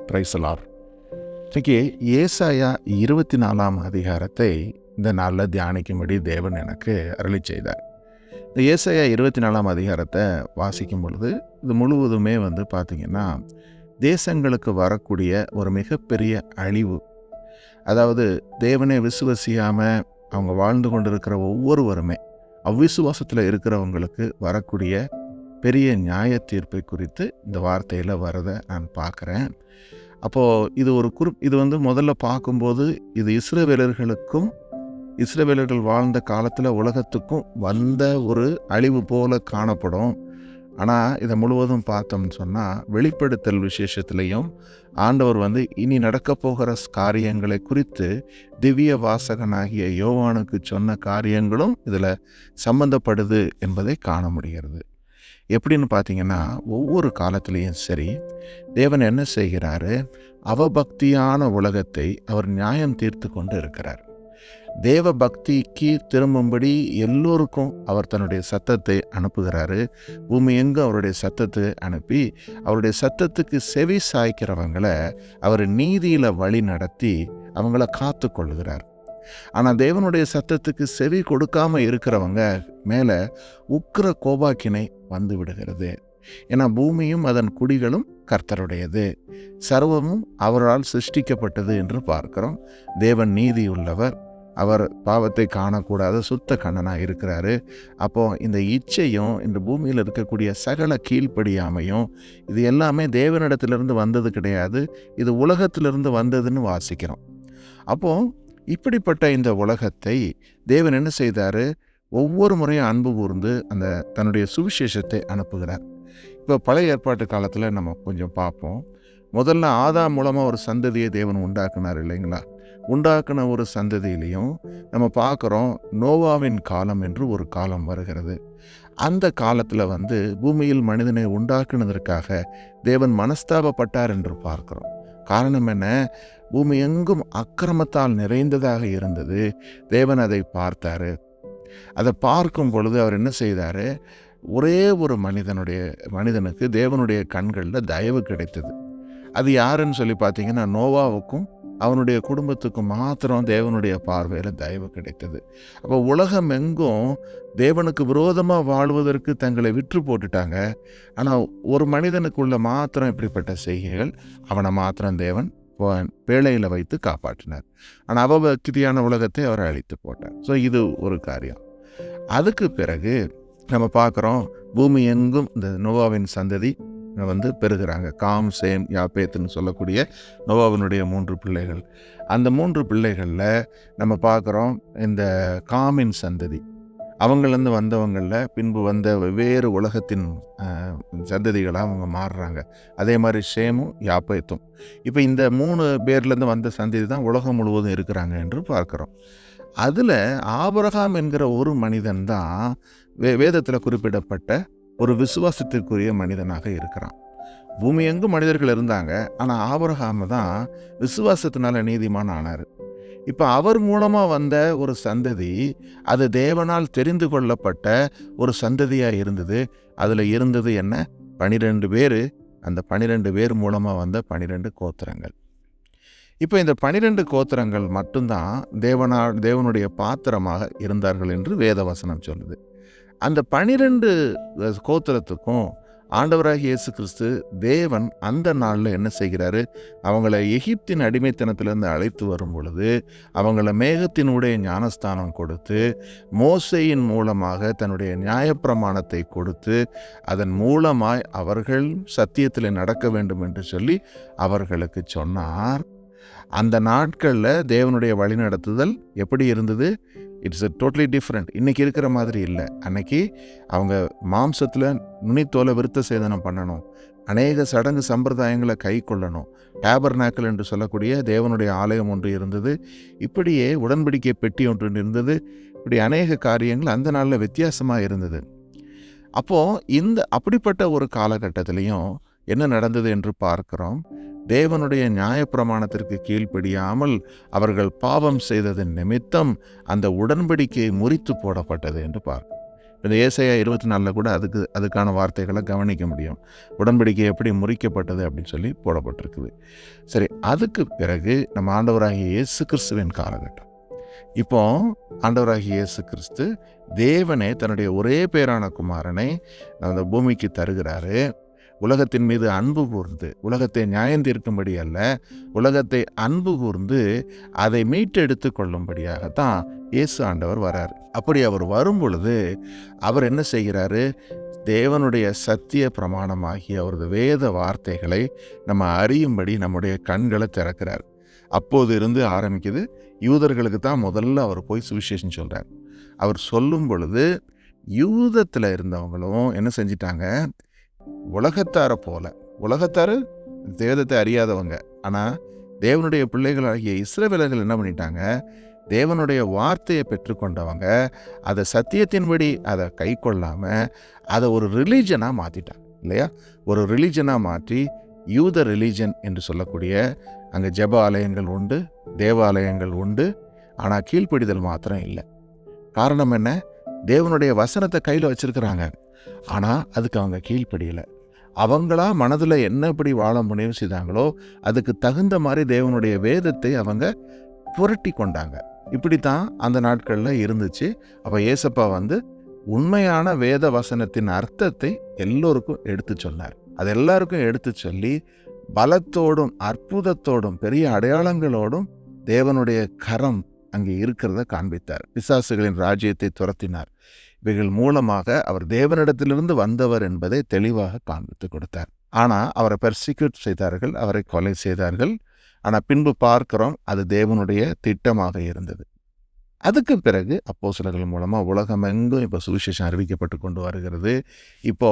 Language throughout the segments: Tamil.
Praise the Lord. இன்னைக்கு ஏசாயா 24 அதிகாரத்தை இந்த நாளில் தியானிக்கும்படி தேவன் எனக்கு அருளி செய்தார். இந்த ஏசாயா 24 அதிகாரத்தை வாசிக்கும் பொழுது இது முழுவதுமே பார்த்திங்கன்னா தேசங்களுக்கு வரக்கூடிய ஒரு மிகப்பெரிய அழிவு, அதாவது தேவனை விசுவசியாமல் அவங்க வாழ்ந்து கொண்டிருக்கிற ஒவ்வொருவருமே அவ்விசுவாசத்தில் இருக்கிறவங்களுக்கு வரக்கூடிய பெரிய நியாய தீர்ப்பை குறித்து இந்த வார்த்தையில் வரதை நான் பார்க்குறேன். அப்போது இது ஒரு இது முதல்ல பார்க்கும்போது இது இஸ்ரவேலர்கள் வாழ்ந்த காலத்தில் உலகத்துக்கும் வந்த ஒரு அழிவு போல காணப்படும். ஆனால் இதை முழுவதும் பார்த்தோம்னு சொன்னால் வெளிப்படுத்தல் விசேஷத்துலேயும் ஆண்டவர் இனி நடக்க போகிற காரியங்களை குறித்து திவ்ய வாசகனாகிய யோவானுக்கு சொன்ன காரியங்களும் இதில் சம்பந்தப்படுது என்பதை காண முடிகிறது. எப்படின்னு பார்த்தீங்கன்னா, ஒவ்வொரு காலத்திலையும் சரி தேவன் என்ன செய்கிறாரு, அவபக்தியான உலகத்தை அவர் நியாயம் தீர்த்து கொண்டு இருக்கிறார். தேவ பக்திக்கு திரும்பும்படி எல்லோருக்கும் அவர் தன்னுடைய சத்தத்தை அனுப்புகிறாரு. பூமி எங்கும் அவருடைய சத்தத்தை அனுப்பி அவருடைய சத்தத்துக்கு செவி சாய்க்கிறவங்களை அவர் நீதியில் வழி நடத்தி அவங்கள காத்து கொள்ளுகிறார். ஆனால் தேவனுடைய சத்தத்துக்கு செவி கொடுக்காம இருக்கிறவங்க மேலே உக்கிர கோபாக்கினை வந்து விடுகிறது. ஏன்னா பூமியும் அதன் குடிகளும் கர்த்தருடையது, சர்வமும் அவரால் சிருஷ்டிக்கப்பட்டது என்று பார்க்கிறோம். தேவன் நீதி உள்ளவர், அவர் பாவத்தை காணக்கூடாத சுத்த கண்ணனாக இருக்கிறாரு. அப்போது இந்த இச்சையும் இந்த பூமியில் இருக்கக்கூடிய சகல கீழ்ப்படியாமையும் இது எல்லாமே தேவனிடத்திலிருந்து வந்தது கிடையாது, இது உலகத்திலிருந்து வந்ததுன்னு வாசிக்கிறோம். அப்போது இப்படிப்பட்ட இந்த உலகத்தை தேவன் என்ன செய்தார், ஒவ்வொரு முறையும் அன்பு கூர்ந்து அந்த தன்னுடைய சுவிசேஷத்தை அனுப்புகிறார். இப்போ பழைய ஏற்பாட்டு காலத்தில் நம்ம கொஞ்சம் பார்ப்போம். முதல்ல ஆதாம் மூலமாக ஒரு சந்ததியை தேவன் உண்டாக்குனார் இல்லைங்களா? உண்டாக்குன ஒரு சந்ததியிலையும் நம்ம பார்க்குறோம் நோவாவின் காலம் என்று ஒரு காலம் வருகிறது. அந்த காலத்தில் பூமியில் மனிதனை உண்டாக்குனதற்காக தேவன் மனஸ்தாபப்பட்டார் என்று பார்க்குறோம். காரணம் என்ன? பூமி எங்கும் அக்கிரமத்தால் நிறைந்ததாக இருந்தது. தேவன் அதை பார்த்தாரு. அதை பார்க்கும் பொழுது அவர் என்ன செய்தார், ஒரே ஒரு மனிதனுக்கு தேவனுடைய கண்களில் தயவு கிடைத்தது. அது யாருன்னு சொல்லி பார்த்தீங்கன்னா, நோவாவுக்கும் அவனுடைய குடும்பத்துக்கும் மாத்திரம் தேவனுடைய பார்வையில் தயவு கிடைத்தது. அப்போ உலகம் எங்கும் தேவனுக்கு விரோதமாக வாழ்வதற்கு தங்களை விற்று போட்டுட்டாங்க. ஆனால் ஒரு மனிதனுக்குள்ள மாத்திரம் இப்படிப்பட்ட செய்கைகள், அவனை மாத்திரம் தேவன் பேழையில் வைத்து காப்பாற்றினார். ஆனால் அவபக்தியான உலகத்தை அவர் அழித்து போட்டார். ஸோ இது ஒரு காரியம். அதுக்கு பிறகு நம்ம பார்க்குறோம் பூமி எங்கும் இந்த நோவாவின் சந்ததி பெறுகிறாங்க. காம், சேம், யாப்பேத்துன்னு சொல்லக்கூடிய நோவாவினுடைய 3 பிள்ளைகள். அந்த 3 பிள்ளைகளில் நம்ம பார்க்குறோம் இந்த காமின் சந்ததி அவங்கள்லேருந்து வந்தவங்களில் பின்பு வந்த வெவ்வேறு உலகத்தின் சந்ததிகளாக அவங்க மாறுறாங்க. அதே மாதிரி ஷேமும் யாப்பேத்தும். இப்போ இந்த 3 பேர்லேருந்து வந்த சந்ததி தான் உலகம் முழுவதும் இருக்கிறாங்க என்று பார்க்குறோம். அதில் ஆபிரகாம் என்கிற ஒரு மனிதன் தான் வேதத்தில் குறிப்பிடப்பட்ட ஒரு விசுவாசத்திற்குரிய மனிதனாக இருக்கிறான். பூமி எங்கும் மனிதர்கள் இருந்தாங்க, ஆனால் ஆபிரகாம் தான் விசுவாசத்தினால நீதிமான் ஆனார். இப்போ அவர் மூலமாக வந்த ஒரு சந்ததி, அது தேவனால் தெரிந்து கொள்ளப்பட்ட ஒரு சந்ததியாக இருந்தது. அதில் இருந்தது என்ன? 12 பேர். அந்த 12 பேர் மூலமாக வந்த 12 கோத்திரங்கள். இப்போ இந்த 12 கோத்திரங்கள் மட்டும்தான் தேவனுடைய பாத்திரமாக இருந்தார்கள் என்று வேதவசனம் சொல்லுது. அந்த 12 கோத்திரத்துக்கும் ஆண்டவராகிய இயேசு கிறிஸ்து தேவன் அந்த நாளில் என்ன செய்கிறாரு, அவங்கள எகிப்தின் அடிமைத்தனத்திலிருந்து அழைத்து வரும் பொழுது அவங்கள மேகத்தினுடைய ஞானஸ்தானம் கொடுத்து மோசேயின் மூலமாக தன்னுடைய நியாயப்பிரமாணத்தை கொடுத்து அதன் மூலமாய் அவர்கள் சத்தியத்தில் நடக்க வேண்டும் என்று சொல்லி அவர்களுக்கு சொன்னார். அந்த நாட்களில் தேவனுடைய வழிநடத்துதல் எப்படி இருந்தது? It's totally different. இன்றைக்கி இருக்கிற மாதிரி இல்லை. அன்னைக்கு அவங்க மாம்சத்தில் நுனித்தோலை விருத்த சேதனம் பண்ணணும், அநேக சடங்கு சம்பிரதாயங்களை கை கொள்ளணும், டேபர்நாக்கல் என்று சொல்லக்கூடிய தேவனுடைய ஆலயம் ஒன்று இருந்தது, இப்படியே உடன்படிக்கை பெட்டி ஒன்று இருந்தது. இப்படி அநேக காரியங்கள் அந்த நாளில் வித்தியாசமாக இருந்தது. அப்போது அப்படிப்பட்ட ஒரு காலகட்டத்திலையும் என்ன நடந்தது என்று பார்க்கிறோம். தேவனுடைய நியாயப்பிரமாணத்திற்கு கீழ்ப்படியாமல் அவர்கள் பாவம் செய்ததன் நிமித்தம் அந்த உடன்படிக்கை முறித்து போடப்பட்டது என்று பார்க்கிறோம். இந்த ஏசாயா 24 கூட அதுக்கான வார்த்தைகளை கவனிக்க முடியும். உடன்படிக்கை எப்படி முறிக்கப்பட்டது அப்படின்னு சொல்லி போடப்பட்டிருக்குது. சரி, அதுக்கு பிறகு நம்ம ஆண்டவராகிய இயேசு கிறிஸ்துவின் காலகட்டம். இப்போ ஆண்டவராகிய இயேசு கிறிஸ்து தேவனே தன்னுடைய ஒரே பேரான குமாரனை அந்த பூமிக்கு தருகிறாரு. உலகத்தின் மீது அன்பு கூர்ந்து, உலகத்தை நியாயம் தீர்க்கும்படி அல்ல, உலகத்தை அன்பு கூர்ந்து அதை மீட்டெடுத்து கொள்ளும்படியாகத்தான் இயேசு ஆண்டவர் வராரு. அப்படி அவர் வரும் பொழுது அவர் என்ன செய்கிறாரு? தேவனுடைய சத்திய பிரமாணமாகிய அவரது வேத வார்த்தைகளை நம்ம அறியும்படி நம்முடைய கண்களை திறக்கிறார். அப்போது இருந்து ஆரம்பிக்குது. யூதர்களுக்கு தான் முதல்ல அவர் போய் சுவிசேஷம் சொல்கிறார். அவர் சொல்லும் பொழுது யூதத்தில் இருந்தவங்களும் என்ன செஞ்சிட்டாங்க? உலகத்தாரை போல, உலகத்தாரு வேதத்தை அறியாதவங்க, ஆனால் தேவனுடைய பிள்ளைகளாகிய இஸ்ரவேலர்கள் என்ன பண்ணிட்டாங்க? தேவனுடைய வார்த்தையை பெற்றுக்கொண்டவங்க அதை சத்தியத்தின்படி அதை கை கொள்ளாமல் அதை ஒரு ரிலீஜனாக மாற்றிட்டாங்க இல்லையா? ஒரு ரிலீஜனாக மாற்றி யூத ரிலீஜன் என்று சொல்லக்கூடிய அங்கே ஜெப ஆலயங்கள் உண்டு, தேவாலயங்கள் உண்டு, ஆனால் கீழ்ப்படிதல் மாத்திரம் இல்லை. காரணம் என்ன? தேவனுடைய வசனத்தை கையில் வச்சிருக்கிறாங்க, ஆனால் அதுக்கு அவங்க கீழ்ப்படியலை. அவங்களா மனதில் என்னப்படி வாழ முடிவு செய்தாங்களோ அதுக்கு தகுந்த மாதிரி தேவனுடைய வேதத்தை அவங்க புரட்டி கொண்டாங்க. இப்படித்தான் அந்த நாட்களில் இருந்துச்சு. அப்போ ஏசப்பா உண்மையான வேத வசனத்தின் அர்த்தத்தை எல்லோருக்கும் எடுத்து சொன்னார். அது எல்லாருக்கும் எடுத்து சொல்லி பலத்தோடும் அற்புதத்தோடும் பெரிய அடையாளங்களோடும் தேவனுடைய கரம் அங்கே இருக்கிறத காண்பித்தார். பிசாசுகளின் ராஜ்யத்தை துரத்தினார். இவைகள் மூலமாக அவர் தேவனிடத்திலிருந்து வந்தவர் என்பதை தெளிவாக காண்பித்து கொடுத்தார். ஆனால் அவரை பெர்சிக்யூட் செய்தார்கள், அவரை கொலை செய்தார்கள். ஆனால் பின்பு பார்க்கிறோம் அது தேவனுடைய திட்டமாக இருந்தது. அதுக்கு பிறகு அப்போஸ்தலர்கள் மூலமாக உலகமெங்கும் இப்போ சுவிசேஷம் அறிவிக்கப்பட்டு கொண்டு வருகிறது. இப்போ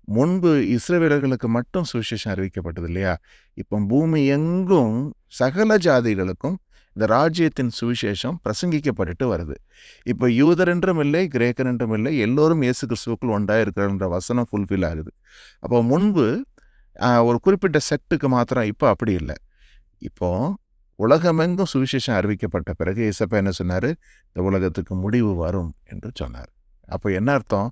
முன்பு இஸ்ரவேலர்களுக்கு மட்டும் சுவிசேஷம் அறிவிக்கப்பட்டது இல்லையா? இப்போ பூமி எங்கும் சகல ஜாதிகளுக்கும் இந்த ராஜ்யத்தின் சுவிசேஷம் பிரசங்கிக்கப்பட்டு வருது. இப்போ யூதர் என்றும் இல்லை, கிரேக்கர் என்றும் இல்லை, எல்லோரும் இயேசு கிறிஸ்துவுக்குள் ஒன்றாக இருக்கிறன்ற வசனம் ஃபுல்ஃபில் ஆகுது. அப்போ முன்பு ஒரு குறிப்பிட்ட செக்டுக்கு மாத்திரம், இப்போ அப்படி இல்லை. இப்போ உலகமெங்கும் சுவிசேஷம் அறிவிக்கப்பட்ட பிறகு இயேசப்பா என்ன சொன்னார்? இந்த உலகத்துக்கு முடிவு வரும் என்று சொன்னார். அப்போ என்ன அர்த்தம்?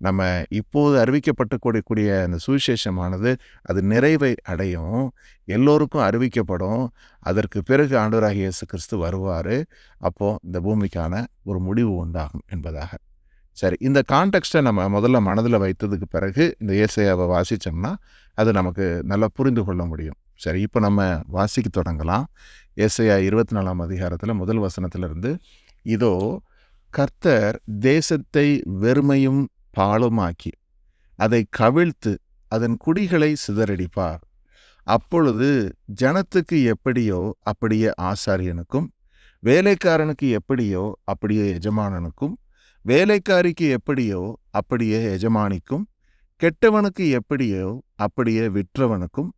நம்ம இப்போது அறிவிக்கப்பட்டு கூடிய அந்த சுவிசேஷமானது அது நிறைவை அடையும், எல்லோருக்கும் அறிவிக்கப்படும். அதற்கு பிறகு ஆண்டவராகிய இயேசு கிறிஸ்து வருவார். அப்போது இந்த பூமிக்கான ஒரு முடிவு உண்டாகும் என்பதாக. சரி, இந்த கான்டெக்ஸ்ட்டை நம்ம முதல்ல மனதில் வைத்ததுக்கு பிறகு இந்த ஏசாயாவை வாசித்தோம்னா அது நமக்கு நல்லா புரிந்து கொள்ள முடியும். சரி, இப்போ நம்ம வாசிக்க தொடங்கலாம். ஏசாயா 24ஆம் அதிகாரத்தில் முதல் வசனத்திலிருந்து, இதோ கர்த்தர் தேசத்தை வெறுமையும் பாழுமாக்கி அதை கவிழ்த்து அதன் குடிகளை சிதறடிப்பார். அப்பொழுது ஜனத்துக்கு எப்படியோ அப்படியே ஆசாரியனுக்கும், வேலைக்காரனுக்கு எப்படியோ அப்படியே எஜமானனுக்கும், வேலைக்காரிக்கு எப்படியோ அப்படியே எஜமானிக்கும், கெட்டவனுக்கு எப்படியோ அப்படியே விற்றவனுக்கும்,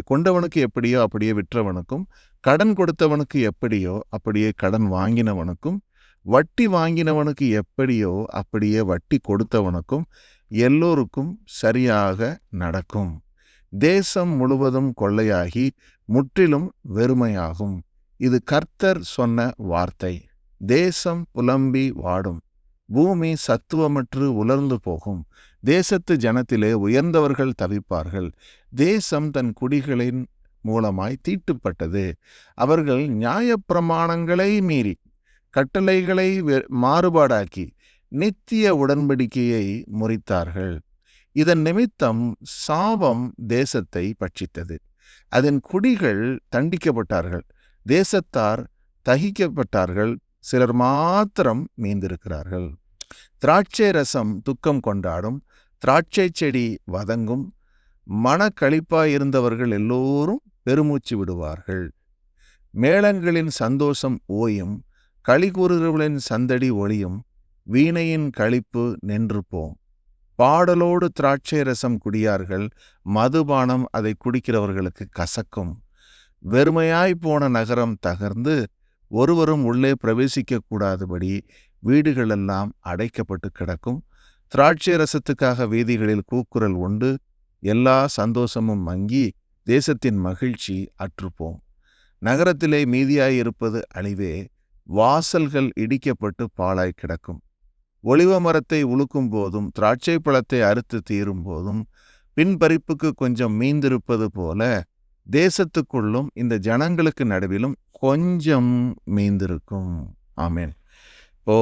கொண்டவனுக்கு எப்படியோ அப்படியே விற்றவனுக்கும், கடன் கொடுத்தவனுக்கு எப்படியோ அப்படியே கடன் வாங்கினவனுக்கும், வட்டி வாங்கினவனுக்கு எப்படியோ அப்படியே வட்டி கொடுத்தவனுக்கும் எல்லோருக்கும் சரியாக நடக்கும். தேசம் முழுவதும் கொள்ளையாகி முற்றிலும் வெறுமையாகும். இது கர்த்தர் சொன்ன வார்த்தை. தேசம் புலம்பி வாடும், பூமி சத்துவமற்று உலர்ந்து போகும். தேசத்து ஜனத்திலே உயர்ந்தவர்கள் தவிப்பார்கள். தேசம் தன் குடிகளின் மூலமாய் தீட்டுப்பட்டது. அவர்கள் நியாயப்பிரமாணங்களை மீறி கட்டளைகளை மாறுபாடாக்கி நித்திய உடன்படிக்கையை முறித்தார்கள். இதன் நிமித்தம் சாபம் தேசத்தை பட்சித்தது. அதன் குடிகள் தண்டிக்கப்பட்டார்கள். தேசத்தார் தகிக்கப்பட்டார்கள். சிலர் மாத்திரம் மீந்திருக்கிறார்கள். திராட்சை ரசம் துக்கம் கொண்டாடும், திராட்சை செடி வதங்கும். மனக்களிப்பாயிருந்தவர்கள் எல்லோரும் பெருமூச்சு விடுவார்கள். மேளங்களின் சந்தோஷம் ஓயும், களிகூறுகிறவர்களின் சந்தடி ஒளியும். வீணையின் களிப்பு நின்று போம். பாடலோடு திராட்சை ரசம் குடியார்கள். மதுபானம் அதை குடிக்கிறவர்களுக்கு கசக்கும். வெறுமையாய் போன நகரம் தகர்ந்து ஒருவரும் உள்ளே பிரவேசிக்க கூடாதபடி வீடுகளெல்லாம் அடைக்கப்பட்டு கிடக்கும். திராட்சை ரசத்துக்காக வீதிகளில் கூக்குரல் உண்டு. எல்லா சந்தோஷமும் மங்கி தேசத்தின் மகிழ்ச்சி அற்றுப்போம். நகரத்திலே மீதியாயிருப்பது அழிவே. வாசல்கள் இடிக்கப்பட்டு பாழாய் கிடக்கும். ஒலிவ மரத்தை உழுக்கும் போதும் திராட்சை பழத்தை அறுத்து தீரும் போதும் பின்பறிப்புக்கு கொஞ்சம் மீந்திருப்பது போல தேசத்துக்குள்ளும் இந்த ஜனங்களுக்கு நடுவிலும் கொஞ்சம் மீந்திருக்கும். ஆமேன். இப்போ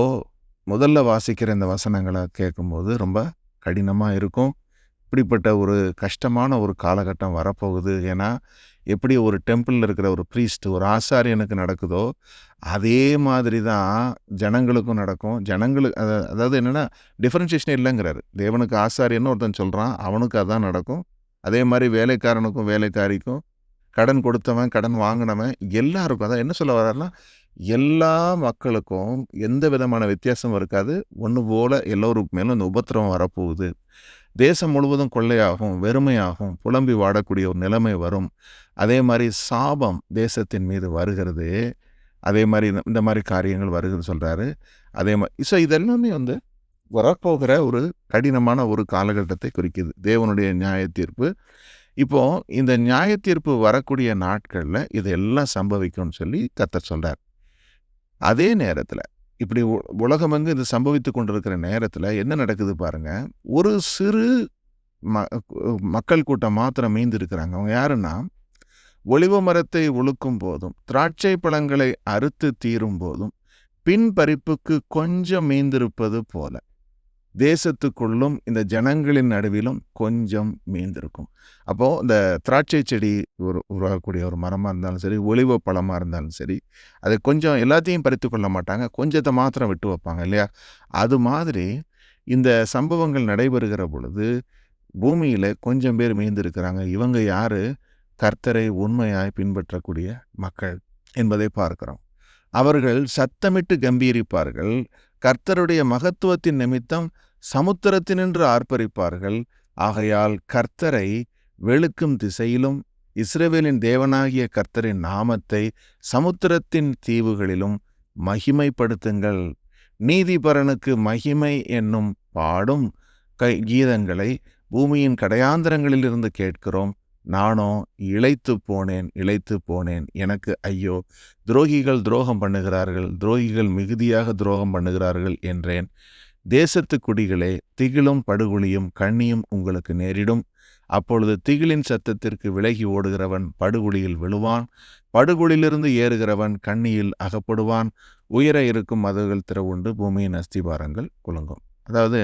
முதல்ல வாசிக்கிற இந்த வசனங்களை கேட்கும்போது ரொம்ப கடினமாக இருக்கும். இப்படிப்பட்ட ஒரு கஷ்டமான ஒரு காலகட்டம் வரப்போகுது. ஏன்னா எப்படி ஒரு டெம்பிளில் இருக்கிற ஒரு ப்ரீஸ்ட், ஒரு ஆசாரியனுக்கு நடக்குதோ அதே மாதிரி தான் ஜனங்களுக்கும் நடக்கும். ஜனங்களுக்கு அதாவது என்னென்னா டிஃப்ரென்ஷியேஷனே இல்லைங்கிறாரு. தேவனுக்கு ஆசாரியன்னு ஒருத்தன் சொல்கிறான், அவனுக்கு அதான் நடக்கும். அதே மாதிரி வேலைக்காரனுக்கும் வேலைக்காரிக்கும், கடன் கொடுத்தவன் கடன் வாங்கினவன் எல்லாருக்கும், அதான் என்ன சொல்ல வர்றாருன்னா எல்லா மக்களுக்கும் எந்த விதமான வித்தியாசமும் இருக்காது. ஒன்று போல் எல்லோருக்கு மேலும் இந்த உபத்திரவம் வரப்போகுது. தேசம் முழுவதும் கொள்ளையாகும், வெறுமையாகும், புலம்பி வாடக்கூடிய ஒரு நிலைமை வரும். அதே மாதிரி சாபம் தேசத்தின் மீது வருகிறது. அதே மாதிரி இந்த மாதிரி காரியங்கள் வருகிறது சொல்கிறாரு. அதே மாதிரி இதெல்லாமே வரப்போகிற ஒரு கடினமான ஒரு காலகட்டத்தை குறிக்குது. தேவனுடைய நியாய தீர்ப்பு. இப்போது இந்த நியாய தீர்ப்பு வரக்கூடிய நாட்களில் இதெல்லாம் சம்பவிக்கும்னு சொல்லி கர்த்தர் சொல்கிறார். அதே நேரத்தில் இப்படி உலகமெங்கு இது சம்பவித்து கொண்டிருக்கிற நேரத்தில் என்ன நடக்குது பாருங்கள். ஒரு சிறு மக்கள் கூட்டம் மாத்திரம் மீந்திருக்கிறாங்க. அவங்க யாருன்னா, ஒலிவ மரத்தை உழுக்கும் போதும் திராட்சை பழங்களை அறுத்து தீரும் போதும் பின்பறிப்புக்கு கொஞ்சம் மீந்திருப்பது போல தேசத்துக்குள்ளும் இந்த ஜனங்களின் நடுவிலும் கொஞ்சம் மீந்திருக்கும். அப்போது இந்த திராட்சை செடி உருவாகக்கூடிய ஒரு மரமாக இருந்தாலும் சரி, ஒலிவ பழமாக இருந்தாலும் சரி, அதை கொஞ்சம் எல்லாத்தையும் பறித்து கொள்ள மாட்டாங்க, கொஞ்சத்தை மாத்திரம் விட்டு வைப்பாங்க இல்லையா? அது மாதிரி இந்த சம்பவங்கள் நடைபெறுகிற பொழுது பூமியில் கொஞ்சம் பேர் மீந்திருக்கிறாங்க. இவங்க யார்? கர்த்தரை உண்மையாய் பின்பற்றக்கூடிய மக்கள் என்பதை பார்க்கிறோம். அவர்கள் சத்தமிட்டு கம்பீரிப்பார்கள். கர்த்தருடைய மகத்துவத்தின் நிமித்தம் சமுத்திரத்தினின்று ஆர்ப்பரிப்பார்கள். ஆகையால் கர்த்தரை வெளுக்கும் திசையிலும் இஸ்ரவேலின் தேவனாகிய கர்த்தரின் நாமத்தை சமுத்திரத்தின் தீவுகளிலும் மகிமைப்படுத்துங்கள். நீதிபரனுக்கு மகிமை என்னும் பாடும் கீதங்களை பூமியின் கடையாந்தரங்களிலிருந்து கேட்கிறோம். நானோ இளைத்து போனேன், எனக்கு ஐயோ, துரோகிகள் துரோகம் பண்ணுகிறார்கள், துரோகிகள் மிகுதியாக துரோகம் பண்ணுகிறார்கள் என்றேன். தேசத்து குடிகளே, திகிலும் படுகுழியும் கண்ணியும் உங்களுக்கு நேரிடும். அப்பொழுது திகிலின் சத்தத்திற்கு விலகி ஓடுகிறவன் படுகுழியில் விழுவான், படுகுழியிலிருந்து ஏறுகிறவன் கண்ணியில் அகப்படுவான். உயர இருக்கும் மதகுகள் திறவுண்டு பூமியின் அஸ்திபாரங்கள் குலுங்கும். அதாவது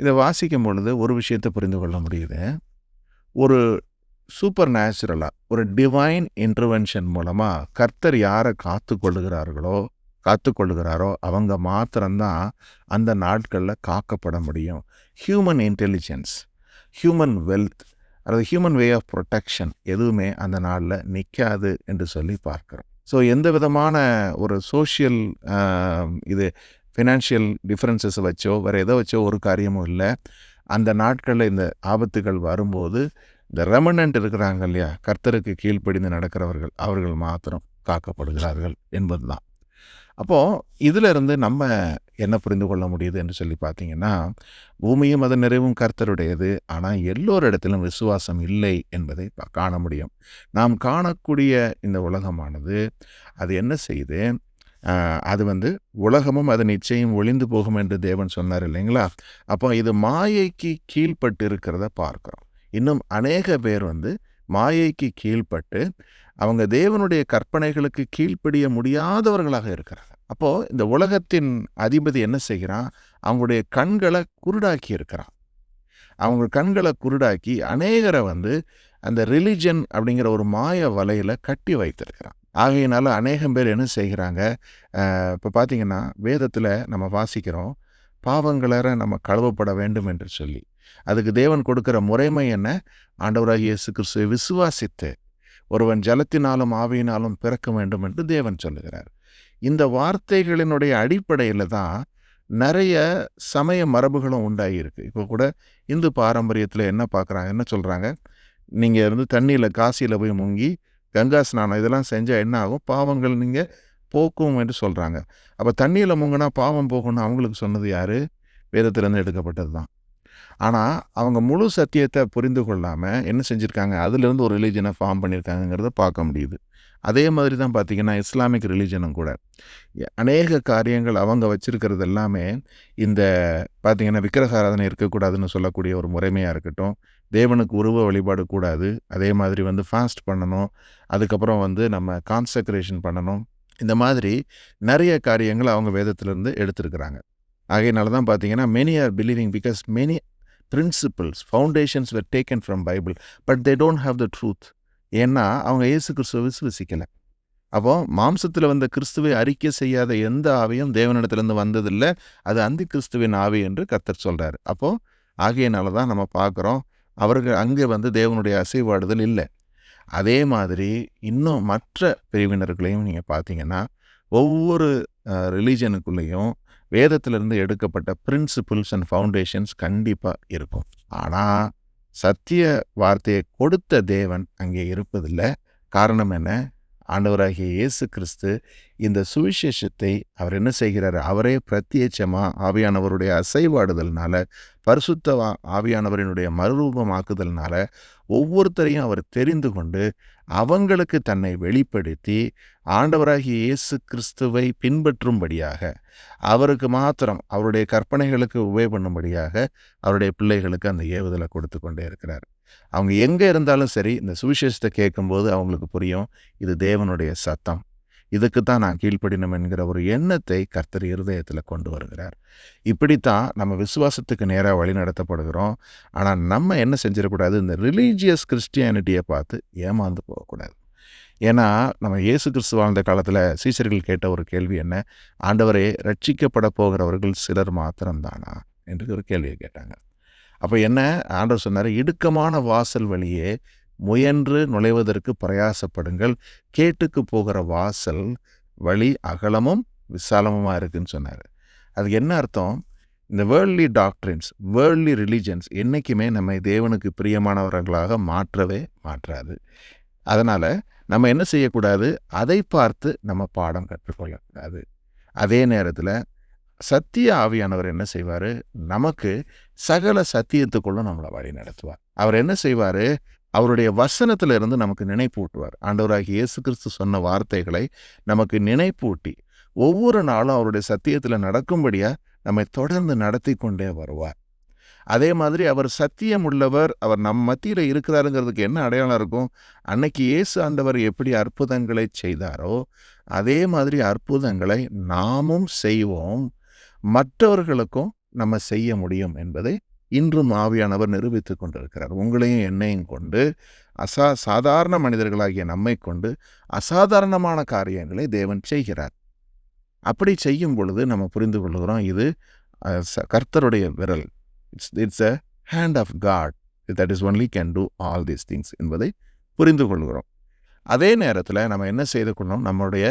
இதை வாசிக்கும் பொழுது ஒரு விஷயத்தை புரிந்து கொள்ள முடியுது. ஒரு சூப்பர் நேச்சுரலாக ஒரு டிவைன் இன்டர்வென்ஷன் மூலமாக கர்த்தர் யாரை காத்துக்கொள்ளுகிறாரோ அவங்க மாத்திரம்தான் அந்த நாட்களில் காக்கப்பட முடியும். ஹியூமன் இன்டெலிஜென்ஸ், ஹியூமன் வெல்த், அதாவது ஹியூமன் வே ஆஃப் ப்ரொடெக்ஷன் எதுவுமே அந்த நாளில் நிற்காது என்று சொல்லி பார்க்குறோம். ஸோ எந்த விதமான ஒரு சோஷியல் இது ஃபினான்ஷியல் டிஃப்ரென்சஸை வச்சோ வேறு எதை வச்சோ ஒரு காரியமும் இல்லை. அந்த நாட்களில் இந்த ஆபத்துகள் வரும்போது இந்த ரெமனன்ட் இருக்கிறாங்க இல்லையா, கர்த்தருக்கு கீழ்ப்படிந்து நடக்கிறவர்கள், அவர்கள் மாத்திரம் காக்கப்படுகிறார்கள் என்பது தான். அப்போது இதிலிருந்து நம்ம என்ன புரிந்து கொள்ள முடியுது என்று சொல்லி பார்த்தீங்கன்னா, பூமியும் அதன் நிறைவும் கர்த்தருடையது, ஆனால் எல்லோரிடத்திலும் விசுவாசம் இல்லை என்பதை காண முடியும். நாம் காணக்கூடிய இந்த உலகமானது அது என்ன செய்யுது? அது உலகமும் அது நிச்சயம் ஒளிந்து போகும் என்று தேவன் சொன்னார் இல்லைங்களா? அப்போ இது மாயைக்கு கீழ்ப்பட்டு இருக்கிறத பார்க்குறோம். இன்னும் அநேக பேர் மாயைக்கு கீழ்ப்பட்டு அவங்க தேவனுடைய கற்பனைகளுக்கு கீழ்ப்படிய முடியாதவர்களாக இருக்கிறாங்க. அப்போது இந்த உலகத்தின் அதிபதி என்ன செய்கிறான்? அவங்களுடைய கண்களை குருடாக்கி இருக்கிறான். அவங்க கண்களை குருடாக்கி அநேகரை அந்த ரிலிஜன் அப்படிங்கிற ஒரு மாய வலையில் கட்டி வைத்திருக்கிறான். ஆகையினால அநேகம் பேர் என்ன செய்கிறாங்க? இப்போ பார்த்திங்கன்னா வேதத்தில் நம்ம வாசிக்கிறோம், பாவங்களற நம்ம கழுவப்பட வேண்டும் என்று சொல்லி. அதுக்கு தேவன் கொடுக்கிற முறைமை என்ன? ஆண்டவராகிய இயேசு கிறிஸ்துவை விசுவாசித்து ஒருவன் ஜலத்தினாலும் ஆவியினாலும் பிறக்க வேண்டும் என்று தேவன் சொல்லுகிறார். இந்த வார்த்தைகளினுடைய அடிப்படையில் தான் நிறைய சமய மரபுகளும் உண்டாகியிருக்கு. இப்போ கூட இந்து பாரம்பரியத்தில் என்ன பார்க்குறாங்க, என்ன சொல்கிறாங்க? நீங்கள் தண்ணியில் காசியில் போய் முங்கி கங்கா ஸ்நானம் இதெல்லாம் செஞ்சால் என்ன ஆகும்? பாவங்கள் நீங்கள் போக்கும் என்று சொல்கிறாங்க. அப்போ தண்ணியில் முங்கினா பாவம் போகணும்னு அவங்களுக்கு சொன்னது யார்? வேதத்திலேருந்து எடுக்கப்பட்டது தான். ஆனால் அவங்க முழு சத்தியத்தை புரிந்து கொள்ளாமல் என்ன செஞ்சுருக்காங்க, அதிலிருந்து ஒரு ரிலீஜனை ஃபார்ம் பண்ணியிருக்காங்கிறத பார்க்க முடியுது. அதே மாதிரி தான் பார்த்திங்கன்னா இஸ்லாமிக் ரிலீஜனும் கூட அநேக காரியங்கள் அவங்க வச்சுருக்கிறது எல்லாமே இந்த பார்த்திங்கன்னா விக்கிரக ஆராதனை இருக்கக்கூடாதுன்னு சொல்லக்கூடிய ஒரு முறைமையாக இருக்கட்டும், தேவனுக்கு உருவ வழிபாடு கூடாது, அதே மாதிரி வந்து ஃபாஸ்ட் பண்ணணும், அதுக்கப்புறம் வந்து நம்ம கான்சக்ரேஷன் பண்ணணும், இந்த மாதிரி நிறைய காரியங்கள் அவங்க வேதத்திலிருந்து எடுத்திருக்கிறாங்க. ஆகையினால தான் பார்த்தீங்கன்னா many are believing because many principles foundations were taken from Bible but they don't have the truth. ஏன்னா அவங்க இயேசு கிறிஸ்துவை விசுவசிக்கலை. அப்போ மாம்சத்தில் வந்த கிறிஸ்துவை அறிக்கை செய்யாத எந்த ஆவியும் தேவனிடத்திலிருந்து வந்ததில்லை, அது அந்தி கிறிஸ்துவின் ஆவி என்று கர்த்தர் சொல்கிறார். அப்போது ஆகையினால தான் நம்ம பார்க்குறோம் அவர்கள் அங்கே வந்து தேவனுடைய அசைவாடுதல் இல்லை. அதே மாதிரி இன்னும் மற்ற பிரிவினர்களையும் நீங்கள் பார்த்தீங்கன்னா ஒவ்வொரு ரிலீஜனுக்குள்ளேயும் வேதத்திலிருந்து எடுக்கப்பட்ட பிரின்சிபிள்ஸ் அண்ட் ஃபவுண்டேஷன்ஸ் கண்டிப்பாக இருக்கும். ஆனால் சத்திய வார்த்தையை கொடுத்த தேவன் அங்கே இருப்பதில்லை. காரணம் என்ன? ஆண்டவராகிய இயேசு கிறிஸ்து இந்த சுவிசேஷத்தை அவர் என்ன செய்கிறார், அவரே பிரத்யட்சமாக ஆவியானவருடைய அசைவாடுதல்னால, பரிசுத்த ஆவியானவரினுடைய மறுரூபமாக்குதல்னால ஒவ்வொருத்தரையும் அவர் தெரிந்து கொண்டு அவங்களுக்கு தன்னை வெளிப்படுத்தி ஆண்டவராகிய இயேசு கிறிஸ்துவை பின்பற்றும்படியாக, அவருக்கு மாத்திரம் அவருடைய கற்பனைகளுக்கு உபயோக பண்ணும்படியாக அவருடைய பிள்ளைகளுக்கு அந்த ஏவுதலை கொடுத்து கொண்டே இருக்கிறார். அவங்க எங்கே இருந்தாலும் சரி, இந்த சுவிசேஷத்தை கேட்கும்போது அவங்களுக்கு புரியும், இது தேவனுடைய சத்தம், இதுக்கு தான் நான் கீழ்ப்படினம் என்கிற ஒரு எண்ணத்தை கர்த்தர் இருதயத்தில் கொண்டு வருகிறார். இப்படித்தான் நம்ம விசுவாசத்துக்கு நேராக வழி நடத்தப்படுகிறோம். ஆனால் நம்ம என்ன செஞ்சிடக்கூடாது, இந்த ரிலீஜியஸ் கிறிஸ்டியானிட்டியை பார்த்து ஏமாந்து போகக்கூடாது. ஏன்னா நம்ம இயேசு கிறிஸ்து வாழ்ந்த காலத்தில் சீசர்கள் கேட்ட ஒரு கேள்வி என்ன, ஆண்டவரே ரட்சிக்கப்பட போகிறவர்கள் சிலர் மாத்திரம்தானா என்று ஒரு கேள்வியை கேட்டாங்க. அப்போ என்ன ஆண்டவர் சொன்னார், இடுக்கமான வாசல் வழியே முயன்று நுழைவதற்கு பிரயாசப்படுங்கள், கேட்டுக்கு போகிற வாசல் வழி அகலமும் விசாலமுமாக இருக்குன்னு சொன்னார். அதுக்கு என்ன அர்த்தம்? இந்த வேர்ல்ட்லி டாக்ட்ரின்ஸ், வேர்ல்ட்லி ரிலீஜன்ஸ் என்றைக்குமே நம்மை தேவனுக்கு பிரியமானவர்களாக மாற்றவே மாற்றாது. அதனால் நம்ம என்ன செய்யக்கூடாது, அதை பார்த்து நம்ம பாடம் கற்றுக்கொள்ளக்கூடாது. அதே நேரத்தில் சத்திய ஆவியானவர் என்ன செய்வார், நமக்கு சகல சத்தியத்துக்குள்ள நம்மளை வழி நடத்துவார். அவர் என்ன செய்வார், அவருடைய வசனத்திலிருந்து நமக்கு நினைப்பூட்டுவார். ஆண்டவராகிய இயேசு கிறிஸ்து சொன்ன வார்த்தைகளை நமக்கு நினைப்பூட்டி ஒவ்வொரு நாளும் அவருடைய சத்தியத்தில் நடக்கும்படியாக நம்மை தொடர்ந்து நடத்தி கொண்டே வருவார். அதே மாதிரி அவர் சத்தியம் உள்ளவர், அவர் நம் மத்தியில் இருக்கிறாருங்கிறதுக்கு என்ன அடையாளம் இருக்கும், அன்னைக்கு இயேசு ஆண்டவர் எப்படி அற்புதங்களை செய்தாரோ அதே மாதிரி அற்புதங்களை நாமும் செய்வோம், மற்றவர்களுக்கும் நம்ம செய்ய முடியும் என்பதை இன்றும் ஆவியானவர் நிரூபித்து கொண்டிருக்கிறார். உங்களையும் என்னையும் கொண்டு சாதாரண மனிதர்களாகிய நம்மை கொண்டு அசாதாரணமான காரியங்களை தேவன் செய்கிறார். அப்படி செய்யும் பொழுது நம்ம புரிந்து கொள்கிறோம், இது கர்த்தருடைய விரல், it's a hand of God that is only can do all these things என்பதை புரிந்து கொள்கிறோம். அதே நேரத்தில் நம்ம என்ன செய்து கொள்ளணும், நம்முடைய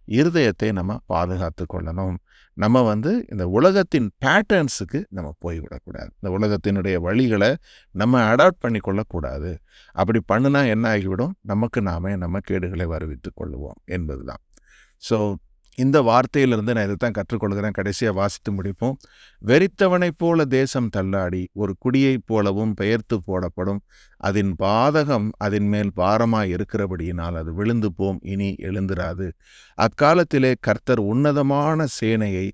இருதயத்தை நம்ம பாதுகாத்து கொள்ளணும். நம்ம வந்து இந்த உலகத்தின் பேட்டர்ன்ஸுக்கு நம்ம போய்விடக்கூடாது. இந்த உலகத்தினுடைய வழிகளை நம்ம அடாப்ட் பண்ணி கொள்ளக்கூடாது. அப்படி பண்ணுனா என்ன ஆகிவிடும், நமக்கு நாமே நம்ம கேடுகளை வருவித்து கொள்ளுவோம் என்பது தான். ஸோ இந்த வார்த்தையிலிருந்து நான் இதை தான் கற்றுக்கொள்கிறேன். கடைசியாக வாசித்து முடிப்போம். வெறித்தவனைப் போல தேசம் தள்ளாடி ஒரு குடியைப் போலவும் பெயர்த்து போடப்படும், அதன் பாதகம் அதன் மேல் பாரமாய் இருக்கிறபடியினால் அது விழுந்து போம், இனி எழுந்திராது. அக்காலத்திலே கர்த்தர் உன்னதமான சேனையை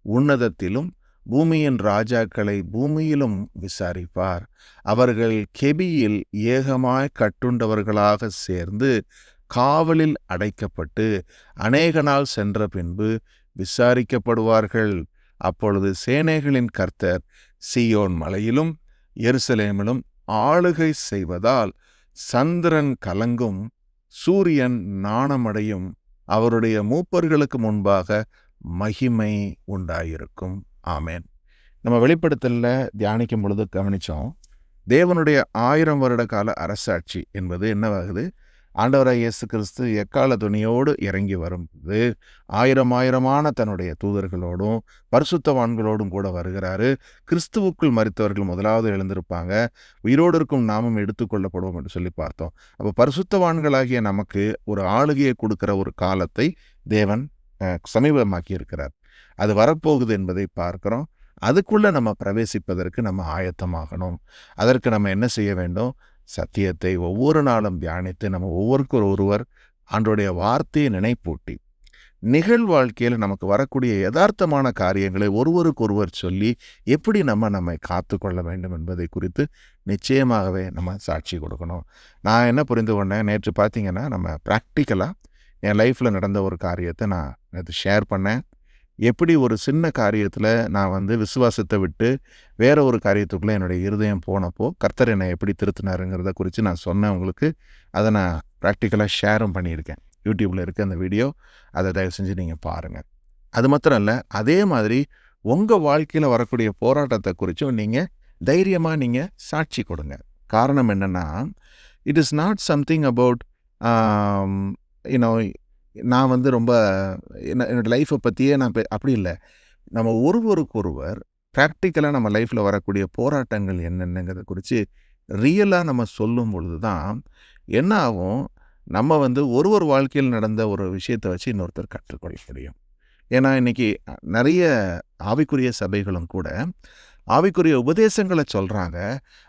உன்னதத்திலும் பூமியின் ராஜாக்களை பூமியிலும் விசாரிப்பார். அவர்கள் கெபியில் ஏகமாய் கட்டுண்டவர்களாக சேர்ந்து காவலில் அடைக்கப்பட்டு அநேக நாள் சென்ற பின்பு விசாரிக்கப்படுவார்கள். அப்பொழுது சேனைகளின் கர்த்தர் சீயோன் மலையிலும் எருசலேமிலும் ஆளுகை செய்வதால் சந்திரன் கலங்கும், சூரியன் நாணமடையும், அவருடைய மூப்பர்களுக்கு முன்பாக மகிமை உண்டாயிருக்கும். ஆமேன். நம்ம வெளிப்படுத்தலில் தியானிக்கும் பொழுது கவனித்தோம், தேவனுடைய 1000 வருட கால அரசாட்சி என்பது என்னவாகுது, ஆண்டவராய் இயேசு கிறிஸ்து எக்கால துணியோடு இறங்கி வரும்போது 1000 தன்னுடைய தூதர்களோடும் பரிசுத்தவான்களோடும் கூட வருகிறாரு. கிறிஸ்துவுக்குள் மரித்தவர்கள் முதலாவது எழுந்திருப்பாங்க, உயிரோடு இருக்கும் நாமும் எடுத்துக்கொள்ளப்படுவோம் என்று சொல்லி பார்த்தோம். அப்போ பரிசுத்தவான்களாகிய நமக்கு ஒரு ஆளுகையை கொடுக்கிற ஒரு காலத்தை தேவன் சமீபமாக்கி இருக்கிறார். அது வரப்போகுது என்பதை பார்க்கிறோம். அதுக்குள்ளே நம்ம பிரவேசிப்பதற்கு நம்ம ஆயத்தமாகணும். அதற்கு நம்ம என்ன செய்ய வேண்டும்? சத்தியத்தை ஒவ்வொரு நாளும் தியானித்து நம்ம ஒருவர் ஆண்டவருடைய வார்த்தையை நினைப்பூட்டி வாழ்க்கையில் நமக்கு வரக்கூடிய யதார்த்தமான காரியங்களை ஒருவருக்கொருவர் சொல்லி எப்படி நம்மை காத்து கொள்ள வேண்டும் என்பதை குறித்து நிச்சயமாகவே நம்ம சாட்சி கொடுக்கணும். நான் என்ன புரிந்து கொண்டேன், நேற்று பார்த்தீங்கன்னா நம்ம ப்ராக்டிக்கலாக என் லைஃப்பில் நடந்த ஒரு காரியத்தை நான் நேற்று ஷேர் பண்ணேன். எப்படி ஒரு சின்ன காரியத்தில் நான் விசுவாசத்தை விட்டு வேற ஒரு காரியத்துக்குள்ளே என்னுடைய இருதயம் போனப்போ கர்த்தர் என்னை எப்படி திருத்தினாருங்கிறத குறித்து நான் சொன்னேன் உங்களுக்கு. அதை நான் ப்ராக்டிக்கலாக ஷேரும் பண்ணியிருக்கேன். யூடியூப்பில் இருக்க அந்த வீடியோ, அதை தயவு செஞ்சு நீங்கள் பாருங்கள். அது மாத்திரம் இல்லை, அதே மாதிரி உங்கள் வாழ்க்கையில் வரக்கூடிய போராட்டத்தை குறித்தும் நீங்கள் தைரியமாக நீங்கள் சாட்சி கொடுங்க. காரணம் என்னென்னா, it is not something about நான் ரொம்ப என்னோடய லைஃப்பை பற்றியே நான் அப்படி இல்லை. நம்ம ஒருவருக்கொருவர் ப்ராக்டிக்கலாக நம்ம லைஃப்பில் வரக்கூடிய போராட்டங்கள் என்னென்னங்கிறத குறித்து ரியலாக நம்ம சொல்லும் பொழுது தான் என்ன ஆகும், நம்ம ஒருவர் வாழ்க்கையில் நடந்த ஒரு விஷயத்தை வச்சு இன்னொருத்தர் கற்றுக்கொள்ள முடியும். ஏன்னா இன்றைக்கி நிறைய ஆவிக்குரிய சபைகளும் கூட ஆவிக்குரிய உபதேசங்களை சொல்கிறாங்க.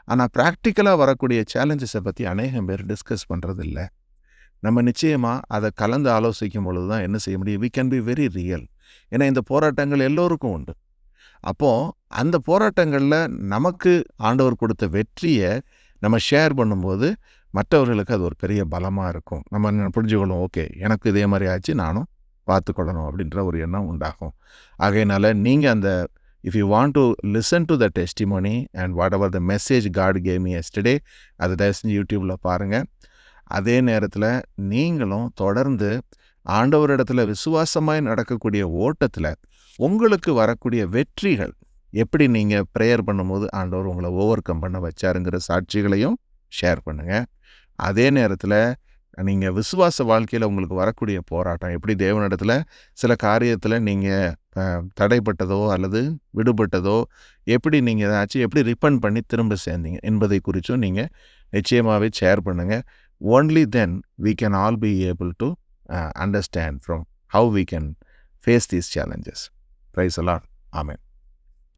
ஆனால் ப்ராக்டிக்கலாக வரக்கூடிய சேலஞ்சஸை பற்றி அநேகம் பேர் டிஸ்கஸ் பண்ணுறதில்ல. நம்ம நிச்சயமாக அதை கலந்து ஆலோசிக்கும் பொழுது தான் என்ன செய்ய முடியும்? We can be very real. ஏன்னா இந்த போராட்டங்கள் எல்லோருக்கும் உண்டு. அப்போது அந்த போராட்டங்களில் நமக்கு ஆண்டவர் கொடுத்த வெற்றியை நம்ம ஷேர் பண்ணும்போது மற்றவர்களுக்கு அது ஒரு பெரிய பலமாக இருக்கும். நம்ம புரிஞ்சுக்கொள்ளும், ஓகே எனக்கு இதே மாதிரி ஆச்சு, நானும் பார்த்துக்கொள்ளணும் அப்படின்ற ஒரு எண்ணம் உண்டாகும். ஆகையினால நீங்கள் அந்த if you want to listen to the testimony and whatever the message God gave me yesterday, அதை தயவு செஞ்சு யூடியூப்பில் பாருங்கள். அதே நேரத்தில் நீங்களும் தொடர்ந்து ஆண்டவரிடத்தில் விசுவாசமாய் நடக்கக்கூடிய ஓட்டத்தில் உங்களுக்கு வரக்கூடிய வெற்றிகள் எப்படி நீங்கள் ப்ரேயர் பண்ணும்போது ஆண்டவர் உங்களை ஓவர் கம் பண்ண வச்சாருங்கிற சாட்சிகளையும் ஷேர் பண்ணுங்கள். அதே நேரத்தில் நீங்கள் விசுவாச வாழ்க்கையில் உங்களுக்கு வரக்கூடிய போராட்டம் எப்படி தேவனிடத்தில் சில காரியத்தில் நீங்கள் தடைப்பட்டதோ அல்லது விடுபட்டதோ எப்படி நீங்கள் ஏதாச்சும் எப்படி ரிப்பன் பண்ணி திரும்ப சேர்ந்தீங்க என்பதை குறித்தும் நீங்கள் நிச்சயமாகவே ஷேர் பண்ணுங்கள். Only then we can all be able to understand from how we can face these challenges. Praise the Lord. Amen.